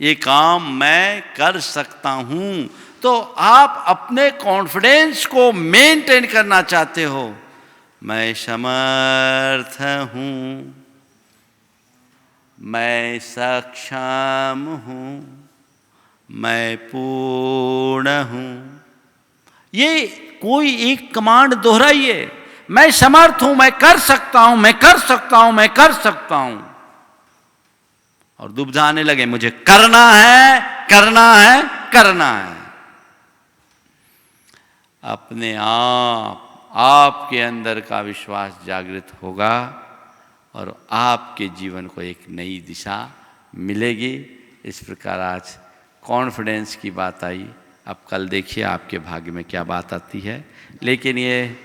ये काम मैं कर सकता हूं। तो आप अपने कॉन्फिडेंस को मेंटेन करना चाहते हो, मैं समर्थ हूं, मैं सक्षम हूं, मैं पूर्ण हूं। ये कोई एक कमांड दोहराइए, मैं समर्थ हूं, मैं कर सकता हूं, मैं कर सकता हूं, मैं कर सकता हूं। और दुविधा आने लगे, मुझे करना है, करना है, करना है। अपने आप आपके अंदर का विश्वास जागृत होगा और आपके जीवन को एक नई दिशा मिलेगी। इस प्रकार आज कॉन्फिडेंस की बात आई। अब कल देखिए आपके भाग्य में क्या बात आती है। लेकिन ये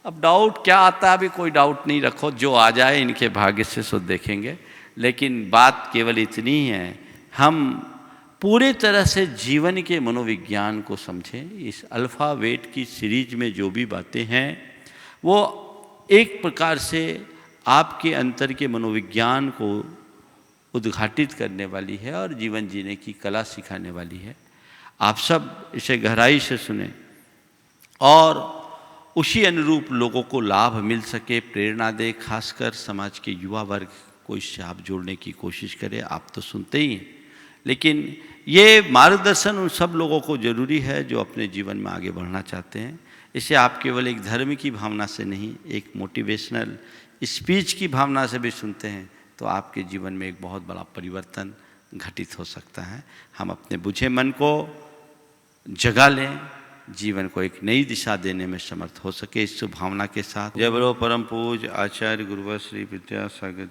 अब डाउट क्या आता है, अभी कोई डाउट नहीं रखो, जो आ जाए इनके भाग्य से सो देखेंगे। लेकिन बात केवल इतनी ही है, हम पूरी तरह से जीवन के मनोविज्ञान को समझें। इस अल्फ़ाबेट की सीरीज में जो भी बातें हैं वो एक प्रकार से आपके अंतर के मनोविज्ञान को उद्घाटित करने वाली है और जीवन जीने की कला सिखाने वाली है। आप सब इसे गहराई से सुने और उसी अनुरूप लोगों को लाभ मिल सके, प्रेरणा दे। खासकर समाज के युवा वर्ग को इससे आप जोड़ने की कोशिश करें। आप तो सुनते ही हैं, लेकिन ये मार्गदर्शन उन सब लोगों को ज़रूरी है जो अपने जीवन में आगे बढ़ना चाहते हैं। इसे आप केवल एक धर्म की भावना से नहीं, एक मोटिवेशनल स्पीच की भावना से भी सुनते हैं तो आपके जीवन में एक बहुत बड़ा परिवर्तन घटित हो सकता है। हम अपने बुझे मन को जगा लें, जीवन को एक नई दिशा देने में समर्थ हो सके। इस शुभ भावना के साथ जय बोलो परम पूज्य आचार्य गुरुवर श्री विद्यासागर